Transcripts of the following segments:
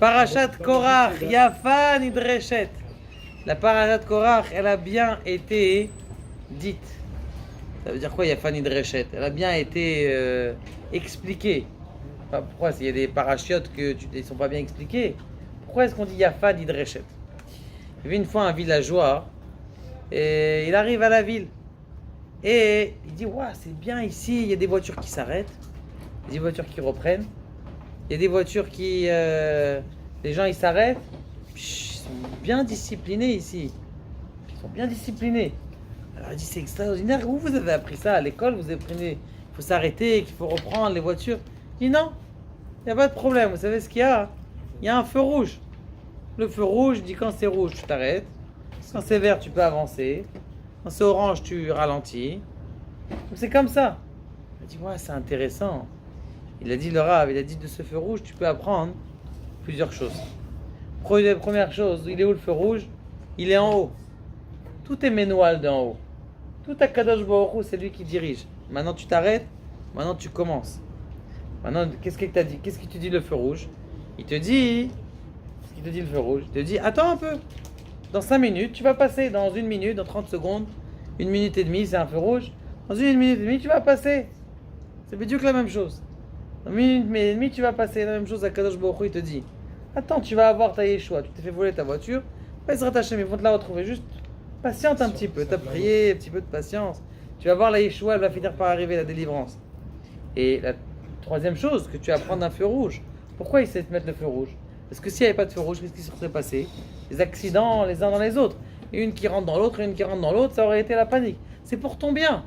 Parashat Korach, Yafa Nidreshet. La Parashat Korach, elle a bien été dite. Ça veut dire quoi, Yafa Nidreshet? Elle a bien été expliquée. Enfin, pourquoi? S'il y a des parachiotes qui ne sont pas bien expliqués, pourquoi est-ce qu'on dit Yafa Nidreshet? Il y avait une fois un villageois, et il arrive à la ville. Et il dit, waouh, c'est bien ici, il y a des voitures qui s'arrêtent, il y a des voitures qui reprennent, il y a des voitures qui... les gens, ils s'arrêtent, ils sont bien disciplinés ici. Ils sont bien disciplinés. Alors il dit, c'est extraordinaire, où vous avez appris ça? À l'école, vous avez appris qu'il faut s'arrêter, qu'il faut reprendre les voitures? Il dit, non, il n'y a pas de problème, vous savez ce qu'il y a? Il y a un feu rouge. Le feu rouge dit, quand c'est rouge, tu t'arrêtes. Quand c'est vert, tu peux avancer. Quand c'est orange, tu ralentis. Donc c'est comme ça. Il a dit, ouais, c'est intéressant. Il a dit, le Rav, il a dit, de ce feu rouge, tu peux apprendre plusieurs choses. Première chose, il est où le feu rouge? Il est en haut. Tout est ménoual d'en haut. Tout à Kadosh Baruch Hu, c'est lui qui dirige. Maintenant, tu t'arrêtes. Maintenant, tu commences. Maintenant, qu'est-ce qu'il t'a dit? Qu'est-ce qu'il te dit le feu rouge? Il te dit... Qu'est-ce qu'il te dit le feu rouge? Il te dit, attends un peu. Dans 5 minutes, tu vas passer. Dans 1 minute, dans 30 secondes, 1 minute et demie, c'est un feu rouge. Dans 1 minute et demie, tu vas passer. C'est bien que la même chose. Dans 1 minute et demie, tu vas passer. La même chose à Kadosh Baruch Hu, il te dit. Attends, tu vas avoir ta Yeshua. Tu t'es fait voler ta voiture. Pas se rattacher, mais ils vont te la retrouver. Juste patiente un petit peu. Tu as prié, un petit peu de patience. Tu vas voir la Yeshua, elle va finir par arriver, la délivrance. Et la troisième chose que tu vas prendre un feu rouge. Pourquoi il sait te mettre le feu rouge? Parce que s'il n'y avait pas de feu rouge, qu'est-ce qui se serait passé? Des accidents les uns dans les autres. Une qui rentre dans l'autre, une qui rentre dans l'autre, ça aurait été la panique. C'est pour ton bien.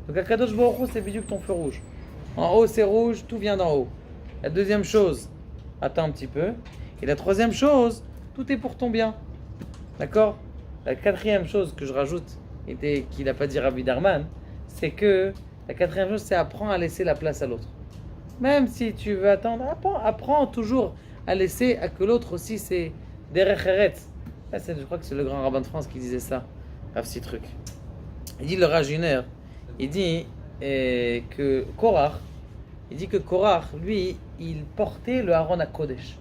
Donc à Kadosh Baruch Hu, c'est que ton feu rouge. En haut, c'est rouge, tout vient d'en haut. La deuxième chose, attends un petit peu. Et la troisième chose, tout est pour ton bien. D'accord? La quatrième chose que je rajoute, et qu'il n'a pas dit Rabbi Darman, c'est que la quatrième chose, c'est apprendre à laisser la place à l'autre. Même si tu veux attendre, apprends toujours à laisser à que l'autre aussi, c'est derech eretz. Je crois que c'est le grand rabbin de France qui disait ça. Rav Sitruk. Il dit le Rajuner, il dit que Korach, lui, il portait le Haron à Kodesh.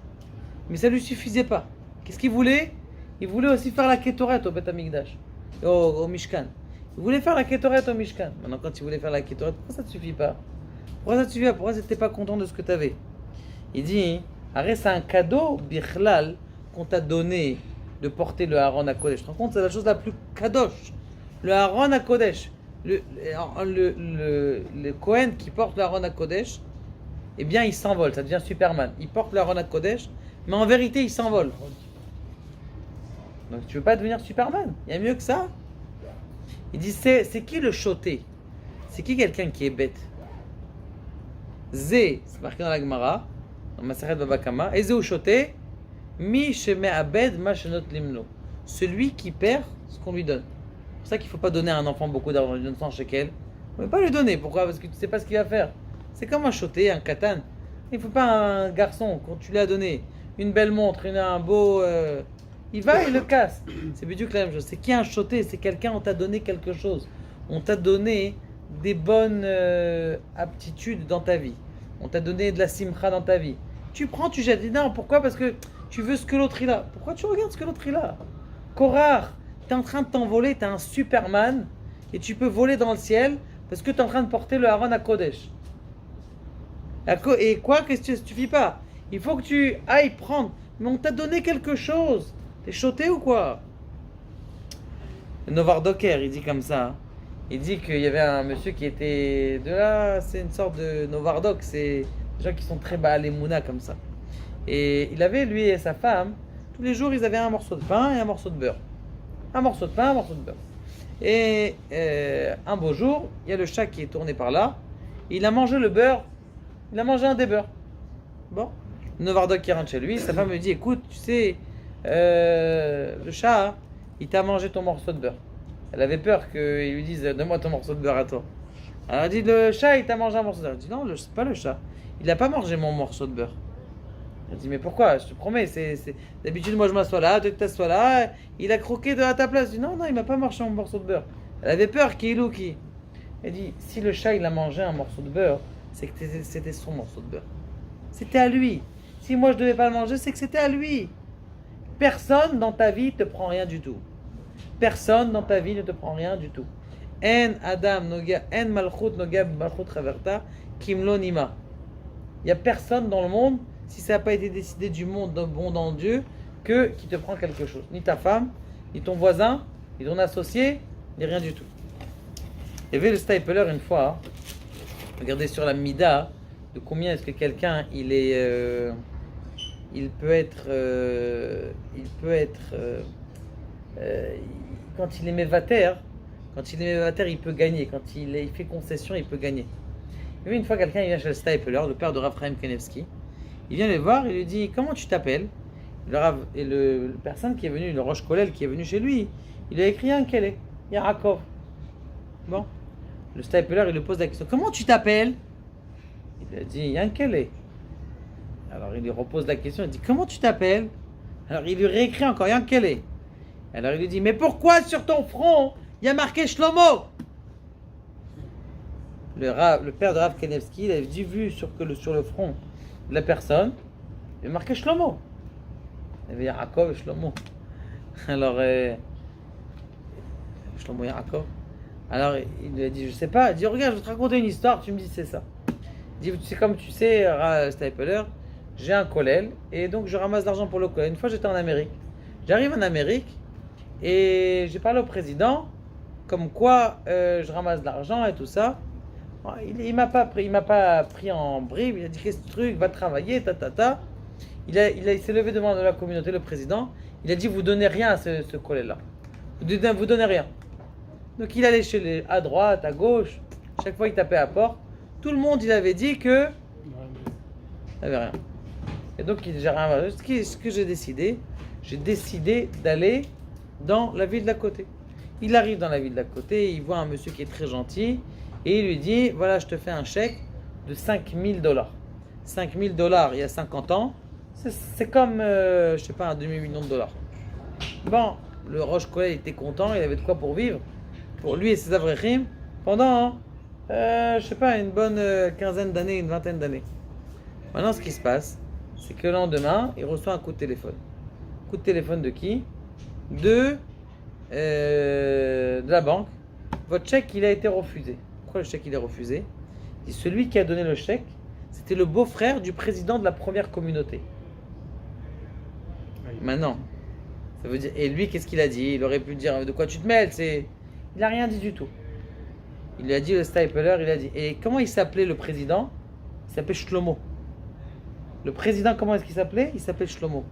Mais ça ne lui suffisait pas. Qu'est-ce qu'il voulait? Il voulait aussi faire la Ketoret au Beth Amikdash, au Mishkan. Il voulait faire la Ketoret au Mishkan. Maintenant, quand il voulait faire la Ketoret, pourquoi ça ne te suffit pas? Pourquoi ça te suffit pas? Pourquoi tu n'étais pas content de ce que tu avais? Il dit, arrête, c'est un cadeau, bichlal, qu'on t'a donné de porter le Haron à Kodesh. Tu te rends compte, c'est la chose la plus kadosh. Le Haron à Kodesh. Le Kohen qui porte le Haron à Kodesh, eh bien, il s'envole, ça devient Superman. Il porte le Haron à Kodesh, mais en vérité, il s'envole. Donc, tu veux pas devenir Superman? Il y a mieux que ça. Il dit, c'est qui le choté? C'est qui quelqu'un qui est bête? Zé, c'est marqué dans la Gemara, dans Masechet Baba Kama, et Zé ou choté, mi sheme abed ma shenot limno. Celui qui perd ce qu'on lui donne. C'est pour ça qu'il ne faut pas donner à un enfant beaucoup d'argent. On lui donne 100 shekels. On ne peut pas lui donner. Pourquoi? Parce que tu ne sais pas ce qu'il va faire. C'est comme un choté, un katan. Il ne faut pas un garçon, quand tu lui as donné une belle montre, un beau... il va et le casse. C'est bien que la même chose. C'est qui un choté? C'est quelqu'un, on t'a donné quelque chose. On t'a donné des bonnes aptitudes dans ta vie. On t'a donné de la simcha dans ta vie. Tu prends, tu jettes. Non, pourquoi? Parce que tu veux ce que l'autre il a. Pourquoi tu regardes ce que l'autre il a? Korach, tu es en train de t'envoler, tu es un Superman et tu peux voler dans le ciel parce que tu es en train de porter le Haron à Kodesh. Et quoi? Qu'est-ce que ça ne suffit pas? Il faut que tu ailles prendre. Mais on t'a donné quelque chose. T'es choté ou quoi? Le Novar Docker, il dit comme ça. Il dit qu'il y avait un monsieur qui était de là, c'est une sorte de Novardok, c'est des gens qui sont très bas à l'Emouna comme ça. Et il avait, lui et sa femme, tous les jours ils avaient un morceau de pain et un morceau de beurre. Un morceau de pain, un morceau de beurre. Et un beau jour, il y a le chat qui est tourné par là, il a mangé le beurre, il a mangé un des beurres. Bon, le Novardok qui rentre chez lui, sa femme me dit, écoute, tu sais, le chat, il t'a mangé ton morceau de beurre. Elle avait peur qu'ils lui disent, donne-moi ton morceau de beurre à toi. Alors elle dit, le chat, il t'a mangé un morceau de beurre. Elle dit, non, c'est pas le chat. Il n'a pas mangé mon morceau de beurre. Elle dit, mais pourquoi? Je te promets, d'habitude, moi je m'assois là, tu t'assois là, il a croqué à ta place. Je dis, non, il m'a pas mangé mon morceau de beurre. Elle avait peur qu'il ou qui. Elle dit, si le chat, il a mangé un morceau de beurre, c'est que c'était son morceau de beurre. C'était à lui. Si moi je devais pas le manger, c'est que c'était à lui. Personne dans ta vie te prend rien du tout. Personne dans ta vie ne te prend rien du tout. En Adam noga, en malchut noga malchut chaverta, kimlo nima. Il n'y a personne dans le monde, si ça n'a pas été décidé du monde en Dieu, qui te prend quelque chose. Ni ta femme, ni ton voisin, ni ton associé, ni rien du tout. Il y avait le Stapler une fois, regardez sur la Mida, de combien est-ce que quelqu'un il peut être quand il est mévater, il peut gagner. Quand il fait concession, il peut gagner. Il y avait une fois quelqu'un, il vient chez le Stapler, le père de Rav Chaim Kanevsky. Il vient le voir, il lui dit comment tu t'appelles. La personne qui est venue, le Rosh Kolel qui est venu chez lui, il a écrit un Kele, Yaakov. Bon, le Stapler il lui pose la question comment tu t'appelles. Il a dit Yankele. Alors il lui repose la question, il dit comment tu t'appelles. Alors il lui réécrit encore Yankele. Alors il lui dit mais pourquoi sur ton front il y a marqué Shlomo. Le père de Rav Kanevsky, il avait vu sur le front de la personne, il y avait marqué Shlomo. Il y avait Yaakov et Shlomo. Alors Shlomo Yaakov. Alors il lui a dit je sais pas, il dit regarde je vais te raconter une histoire, tu me dis c'est ça. Il dit comme tu sais Stapler, j'ai un kollel et donc je ramasse l'argent pour le kollel. Une fois j'étais en Amérique. J'arrive en Amérique et j'ai parlé au président comme quoi je ramasse de l'argent et tout ça. Il m'a pas pris en bribe, il a dit qu'est-ce que ce truc, va travailler, Il s'est levé devant la communauté, le président, il a dit vous donnez rien à ce kollel-là. Vous donnez rien. Donc il allait à droite, à gauche, chaque fois il tapait à la porte. Tout le monde il avait dit que il n'avait rien. Et donc j'ai rien. Ce que j'ai décidé d'aller dans la ville d'à côté. Il arrive dans la ville d'à côté, il voit un monsieur qui est très gentil et il lui dit voilà je te fais un chèque de $5,000. $5,000 il y a 50 ans, c'est comme je sais pas un demi-million de dollars. Bon, le Rosh Kolel était content, il avait de quoi pour vivre. Pour lui et ses avrechim pendant, je sais pas, une bonne quinzaine d'années, une vingtaine d'années. Maintenant, ce qui se passe, c'est que le lendemain, il reçoit un coup de téléphone. Coup de téléphone de qui? De la banque. Votre chèque, il a été refusé. Pourquoi le chèque, il est refusé? Et celui qui a donné le chèque, c'était le beau-frère du président de la première communauté. Maintenant, ça veut dire... Et lui, qu'est-ce qu'il a dit? Il aurait pu dire, de quoi tu te mêles? Il n'a rien dit du tout. Il lui a dit, le Stapler, il a dit. Et comment il s'appelait le président? Il s'appelait Shlomo. Le président, comment est-ce qu'il s'appelait? Il s'appelait Shlomo.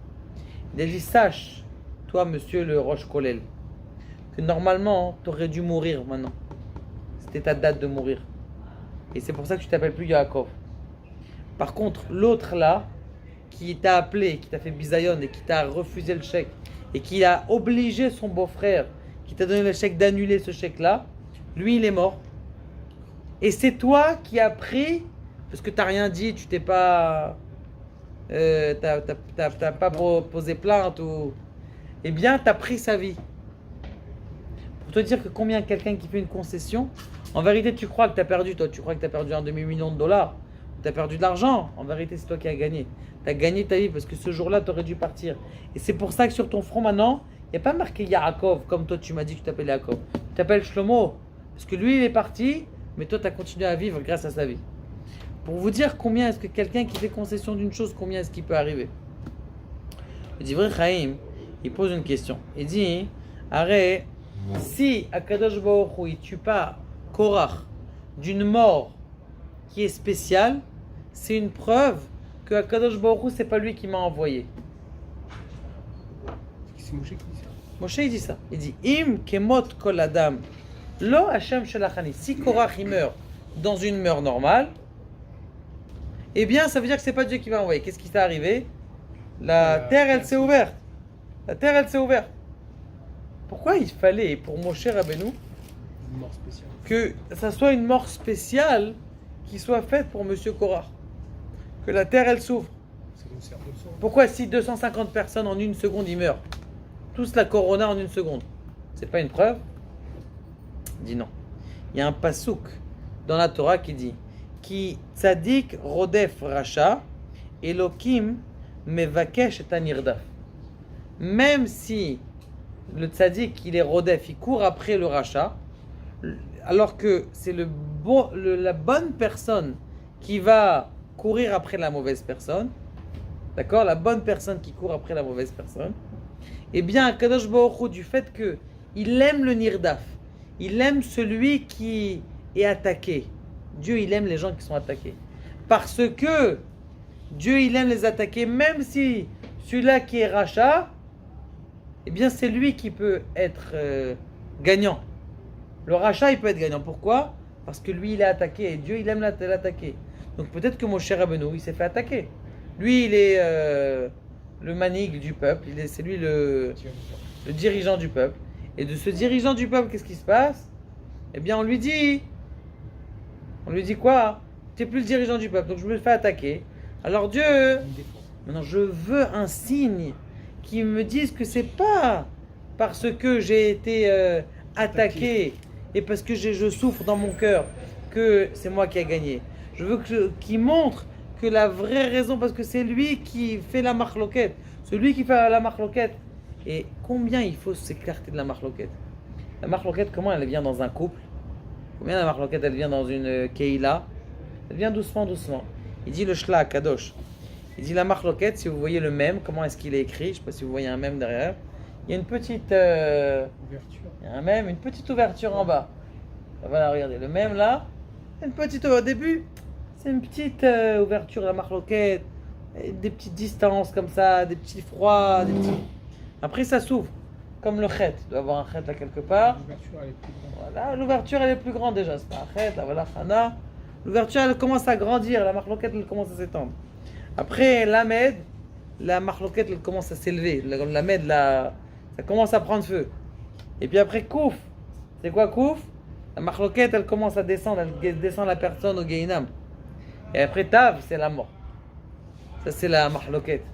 Il a dit, sache, toi, monsieur le Rosh Kolel, que normalement, tu aurais dû mourir maintenant. C'était ta date de mourir. Et c'est pour ça que tu t'appelles plus Yaakov. Par contre, l'autre là, qui t'a appelé, qui t'a fait bisayon et qui t'a refusé le chèque, et qui a obligé son beau-frère, qui t'a donné le chèque d'annuler ce chèque-là, lui il est mort. Et c'est toi qui as pris, parce que t'as rien dit, tu t'es pas, t'as pas posé plainte ou, eh bien t'as pris sa vie. Pour te dire que combien quelqu'un qui fait une concession, en vérité tu crois que t'as perdu, toi tu crois que t'as perdu un demi-million de dollars, t'as perdu de l'argent, en vérité c'est toi qui as gagné. T'as gagné ta vie parce que ce jour-là t'aurais dû partir. Et c'est pour ça que sur ton front maintenant, il n'y a pas marqué Yaakov, comme toi tu m'as dit que tu t'appelles Yaakov. Tu t'appelles Shlomo, parce que lui il est parti, mais toi tu as continué à vivre grâce à sa vie. Pour vous dire combien est-ce que quelqu'un qui fait concession d'une chose, combien est-ce qu'il peut arriver. Le Divrei Chaim, il pose une question. Il dit, arrête, si Akadosh Baruch Hu, il tue pas Korach d'une mort qui est spéciale, c'est une preuve que Akadosh Baruch Hu, c'est pas lui qui m'a envoyé. C'est Moshe qui dit ça. Moshe il dit ça. Il dit Im kemot kol adam lo Hashem shelachani. Si Korach il meurt dans une mort normale, eh bien ça veut dire que c'est pas Dieu qui m'a envoyé. Qu'est-ce qui s'est arrivé? La terre elle s'est ouverte. La terre elle s'est ouverte. Pourquoi il fallait pour Moshe Rabbeinu Une mort spéciale. que ça soit une mort spéciale qui soit faite pour Monsieur Korach? Que la terre elle s'ouvre. C'est une serre de sang. Pourquoi si 250 personnes en une seconde ils meurent, tous la corona en une seconde, c'est pas une preuve? Il dit non. Il y a un pasouk dans la Torah qui dit Ki tzadik rodef racha Elokim mevakesh et anirdaf. Même si le tzaddik, il est rodef, il court après le rachat, alors que c'est la bonne personne qui va courir après la mauvaise personne, d'accord, la bonne personne qui court après la mauvaise personne, eh bien, Kadosh Baruch Hu, du fait que il aime le nirdaf, il aime celui qui est attaqué. Dieu, il aime les gens qui sont attaqués. Parce que Dieu, il aime les attaquer, même si celui-là qui est rachat, eh bien, c'est lui qui peut être gagnant. Le rachat, il peut être gagnant. Pourquoi? Parce que lui, il est attaqué et Dieu, il aime l'attaquer. Donc peut-être que Moshe Rabbeinu, il s'est fait attaquer. Lui, il est le manig du peuple, c'est lui le dirigeant du peuple. Et de ce dirigeant du peuple, qu'est-ce qui se passe? Eh bien, on lui dit quoi? Tu n'es plus le dirigeant du peuple, donc je me fais attaquer. Alors Dieu, maintenant je veux un signe qui me dise que c'est pas parce que j'ai été attaqué et parce que je souffre dans mon cœur que c'est moi qui ai gagné. Je veux qu'il montre que la vraie raison, parce que c'est lui qui fait la marloquette, celui qui fait la marloquette. Et combien il faut s'écarter de la marloquette? La marloquette, comment elle vient dans un couple? Combien la marloquette elle vient dans une keila? Elle vient doucement, doucement. Il dit le shla kadosh. Il dit la marloquette, si vous voyez le mème, comment est-ce qu'il est écrit? Je ne sais pas si vous voyez un mème derrière. Il y a une petite ouverture. Il y a un mème, une petite ouverture en bas. Voilà, regardez, le mème là, une petite au début, c'est une petite ouverture, la marloquette, des petites distances comme ça, des petits froids, des petits... Après ça s'ouvre, comme le chet. Il doit y avoir un chet là quelque part. L'ouverture elle est plus grande. Voilà, l'ouverture elle est plus grande déjà, c'est pas un chet, là voilà, Hana. L'ouverture elle commence à grandir, la marloquette elle commence à s'étendre. Après l'Amed, la marloquette elle commence à s'élever. L'Amed là, ça commence à prendre feu. Et puis après Kouf, c'est quoi Kouf? La marloquette elle commence à descendre, elle descend la personne au Gehinam. Et après Tav, c'est la mort. Ça c'est la marloquette.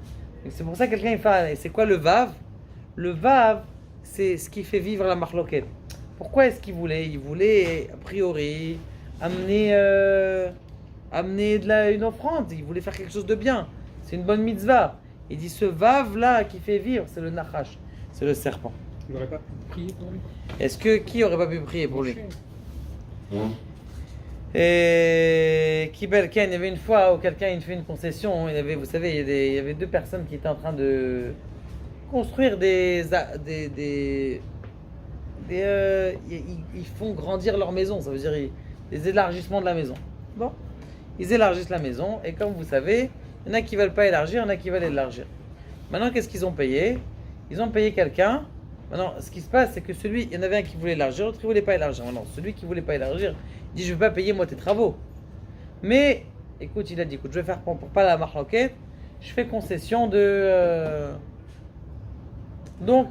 Et c'est pour ça que quelqu'un il fait, et c'est quoi le Vav? Le Vav, c'est ce qui fait vivre la marloquette. Pourquoi est-ce qu'il voulait? Il voulait, a priori, amener une offrande. Il voulait faire quelque chose de bien. C'est une bonne mitzvah. Il dit ce Vav là qui fait vivre, c'est le Nachash, c'est le serpent. Il n'aurait pas pu prier pour lui. Est-ce que qui aurait pas pu prier pour lui? Et Kibel Ken, il y avait une fois où quelqu'un il fait une concession. Il y avait, vous savez, il y avait deux personnes qui étaient en train de construire ils font grandir leur maison. Ça veut dire des élargissements de la maison. Bon, ils élargissent la maison et comme vous savez, il y en a qui veulent pas élargir, il y en a qui veulent élargir. Maintenant, qu'est-ce qu'ils ont payé? Ils ont payé quelqu'un. Maintenant, ce qui se passe, c'est que il y en avait un qui voulait élargir, l'autre qui voulait pas élargir. Maintenant, celui qui voulait pas élargir, il dit je vais pas payer moi tes travaux. Mais, écoute, il a dit écoute, je vais faire pour pas la marloquette, je fais concession donc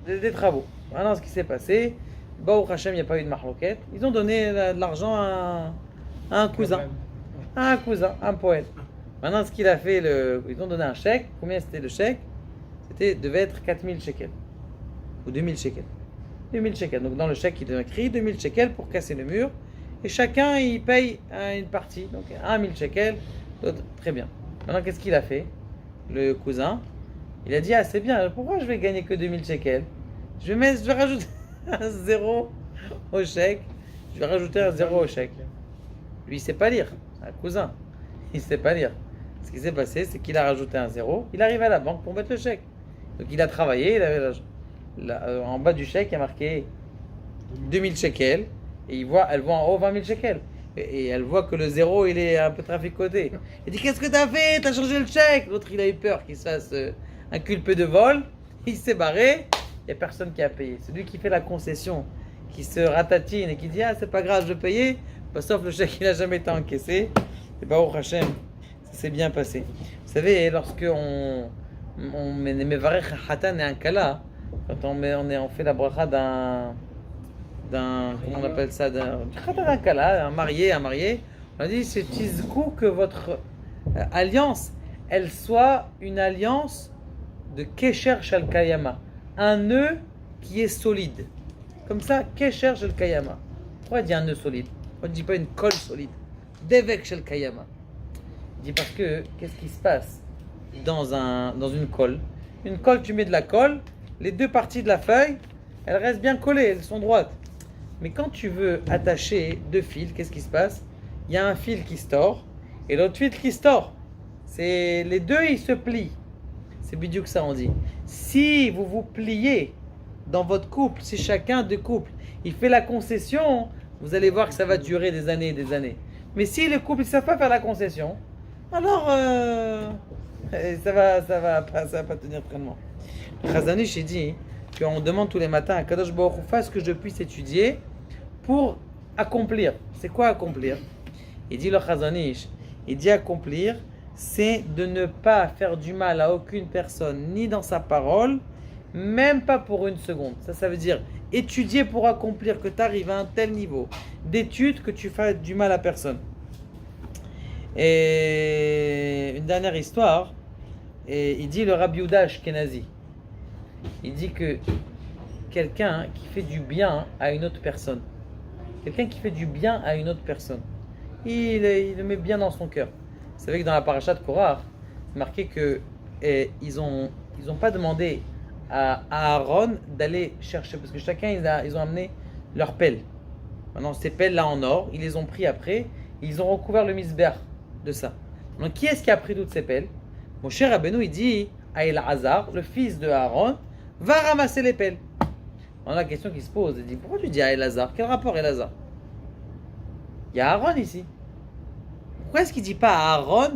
des travaux. Maintenant, ce qui s'est passé, Baruch Hashem, il n'y a pas eu de marloquette. Ils ont donné de l'argent à un cousin, un poète. Maintenant, ce qu'il a fait, ils ont donné un chèque. Combien c'était le chèque? Devait être 4000 shekels. Ou 2000 shekels. 2000 shekels. Donc dans le chèque, il a écrit 2000 shekels pour casser le mur. Et chacun, il paye une partie. Donc 1000 shekels, l'autre, très bien. Maintenant, qu'est-ce qu'il a fait? Le cousin, il a dit, ah c'est bien, pourquoi je vais gagner que 2000 shekels? Je vais rajouter un zéro au chèque. Je vais rajouter un zéro au chèque. Lui, il sait pas lire. C'est un cousin. Il sait pas lire. Ce qui s'est passé, c'est qu'il a rajouté un zéro. Il arrive à la banque pour mettre le chèque. Donc il a travaillé, il avait en bas du chèque, il y a marqué 2000 shekels. Et elle voit en haut 20 000 shekels. Et elle voit que le zéro, il est un peu traficoté. Elle dit, qu'est-ce que t'as fait? T'as changé le chèque? L'autre, il a eu peur qu'il se fasse inculper de vol. Il s'est barré. Il n'y a personne qui a payé. Celui qui fait la concession, qui se ratatine et qui dit, ah, c'est pas grave, je vais payer. Bah, sauf le chèque, il n'a jamais été encaissé. Et bah, au Hachem, ça s'est bien passé. Vous savez, lorsque on met Mevarech Hatan et un Kala, quand on fait la bracha d'un comment on appelle ça, d'un Kala, un marié, on a dit c'est tizkou que votre alliance, elle soit une alliance de Kesher Shel Kayama, un nœud qui est solide. Comme ça, Kesher Shel Kayama. Pourquoi il dit un nœud solide? Pourquoi il ne dit pas une colle solide? Devek Shel Kayama. Il dit parce que, qu'est-ce qui se passe? dans une colle. Une colle, tu mets de la colle, les deux parties de la feuille, elles restent bien collées, elles sont droites. Mais quand tu veux attacher deux fils, qu'est-ce qui se passe? Il y a un fil qui se tord et l'autre fil qui se tord. C'est les deux, ils se plient. C'est bidou que ça on dit. Si vous vous pliez dans votre couple, si chacun de couple, il fait la concession, vous allez voir que ça va durer des années et des années. Mais si le couple ne sait pas faire la concession, alors ça va pas tenir très longtemps. Le Chazanish il dit qu'on demande tous les matins à Kadosh Baruch Hu fasse que je puisse étudier pour accomplir. C'est quoi accomplir? Il dit le Chazanish, il dit accomplir, c'est de ne pas faire du mal à aucune personne, ni dans sa parole, même pas pour une seconde. Ça veut dire étudier pour accomplir, que tu arrives à un tel niveau d'étude que tu fasses du mal à personne. Et une dernière histoire, et il dit le Rabbi Yehuda Ashkenazi, il dit que quelqu'un qui fait du bien à une autre personne, il le met bien dans son cœur. Vous savez que dans la paracha de Korach, c'est marqué que ils ont pas demandé à Aaron d'aller chercher, parce que chacun ils ont amené leur pelle. Maintenant ces pelles là en or, ils les ont pris après, ils ont recouvert le misber de ça. Donc qui est-ce qui a pris toutes ces pelles? Moshe Rabbeinu il dit à Elazar, le fils de Aaron, va ramasser les pelles. On a la question qui se pose, il dit pourquoi tu dis à Elazar? Quel rapport Elazar? Il y a Aaron ici. Pourquoi est-ce qu'il ne dit pas à Aaron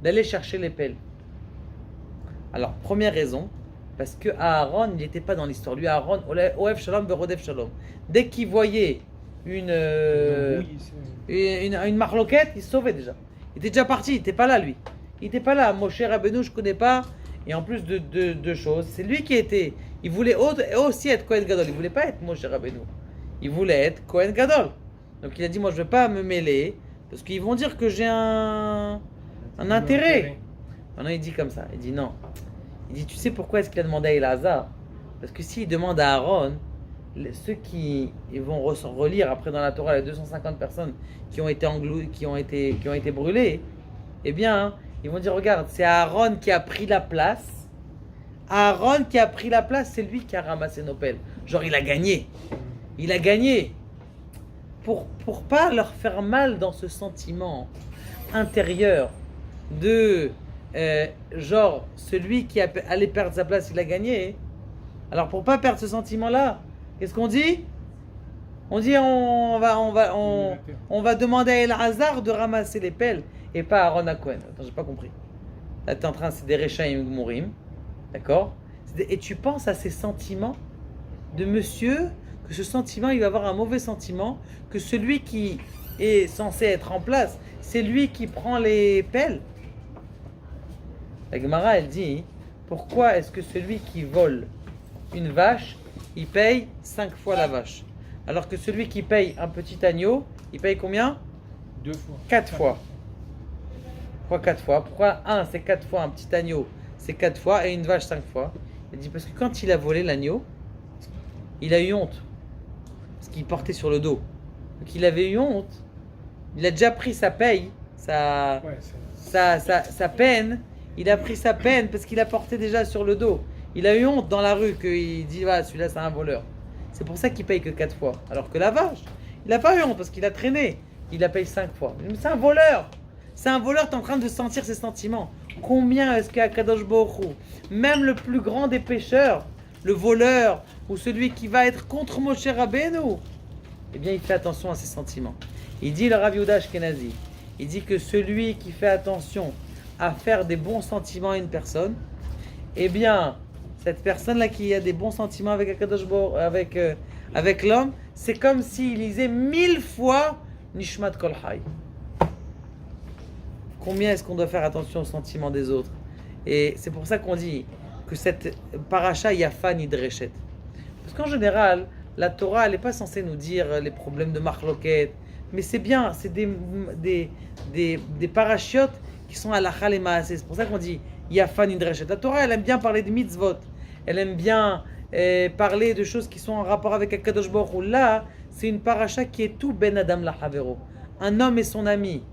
d'aller chercher les pelles? Alors, première raison, parce que Aaron, il n'était pas dans l'histoire. Lui, Aaron, Oev Shalom, Berodef Shalom. Dès qu'il voyait une marloquette, il se sauvait déjà. Il était déjà parti, il n'était pas là, lui. Il n'était pas là. Moshe Rabbeinu, je ne connais pas. Et en plus de deux choses, c'est lui qui était. Il voulait aussi être Kohen Gadol. Il ne voulait pas être Moshe Rabbeinu. Il voulait être Kohen Gadol. Donc il a dit, moi, je ne vais pas me mêler. Parce qu'ils vont dire que j'ai un intérêt. Maintenant il dit comme ça, il dit non. Il dit tu sais pourquoi est-ce qu'il a demandé à Elazar? Parce que s'il demande à Aaron, ceux qui vont relire après dans la Torah les 250 personnes qui ont été brûlées, eh bien ils vont dire regarde, c'est Aaron qui a pris la place. Aaron qui a pris la place, c'est lui qui a ramassé nos pelles. Genre il a gagné. Il a gagné. Pour pas leur faire mal dans ce sentiment intérieur de genre celui qui allait perdre sa place il a gagné. Alors pour pas perdre ce sentiment là, qu'est-ce qu'on dit? On dit on va demander à Elazar de ramasser les pelles et pas à Aaron HaKohen. Attends, j'ai pas compris. Là t'es en train, c'est des Rechaim Gmurim, d'accord? Et tu penses à ces sentiments de monsieur, que ce sentiment, il va avoir un mauvais sentiment, que celui qui est censé être en place, c'est lui qui prend les pelles. La Gemara, elle dit, pourquoi est-ce que celui qui vole une vache, il paye 5 fois la vache, alors que celui qui paye un petit agneau, il paye combien? 2 fois. 4 fois. Pourquoi 4 fois? Pourquoi un c'est 4 fois, un petit agneau c'est 4 fois et une vache 5 fois? Il dit parce que quand il a volé l'agneau, il a eu honte. Parce qu'il portait sur le dos. Donc il avait eu honte. Il a déjà pris sa paye, sa peine. Il a pris sa peine parce qu'il a porté déjà sur le dos. Il a eu honte dans la rue qu'il dit ah, celui-là c'est un voleur. C'est pour ça qu'il paye que 4 fois. Alors que la vache, il n'a pas eu honte parce qu'il a traîné. Il a payé 5 fois. Mais c'est un voleur. C'est un voleur, tu es en train de sentir ses sentiments. Combien est-ce qu'à Kadosh Baruch Hu, même le plus grand des pécheurs, le voleur ou celui qui va être contre Moshe Rabbeinu, eh bien il fait attention à ses sentiments. Il dit le Rav Yehuda Ashkenazi, il dit que celui qui fait attention à faire des bons sentiments à une personne, eh bien cette personne-là qui a des bons sentiments avec Akadosh Baruch Hu, avec l'homme, c'est comme s'il lisait 1000 fois Nishmat Kol Chai. Combien est-ce qu'on doit faire attention aux sentiments des autres? Et c'est pour ça qu'on dit que cette paracha Yafa Nidreshet. Parce qu'en général, la Torah, elle n'est pas censée nous dire les problèmes de marloquet, mais c'est bien, c'est des parachiotes qui sont à la et maaseh. C'est pour ça qu'on dit Yafa Nidreshet. La Torah, elle aime bien parler de mitzvot. Elle aime bien parler de choses qui sont en rapport avec Akadosh Baruch Hu. Là, c'est une paracha qui est tout ben Adam la Havero. Un homme et son ami.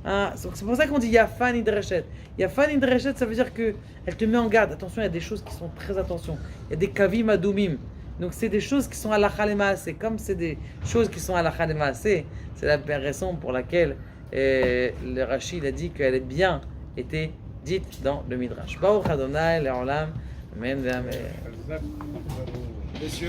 Hein, c'est pour ça qu'on dit Yafa Nidreshet. Yafa Nidreshet, ça veut dire qu'elle te met en garde. Attention, il y a des choses qui sont très attention. Il y a des kavim adoumim. Donc c'est des choses qui sont à la c'est comme c'est des choses qui sont à la c'est la raison pour laquelle le Rashi a dit qu'elle est bien été dite dans le Midrash. Baruch Adonai, Le'olam, Amen, Amen. Messieurs.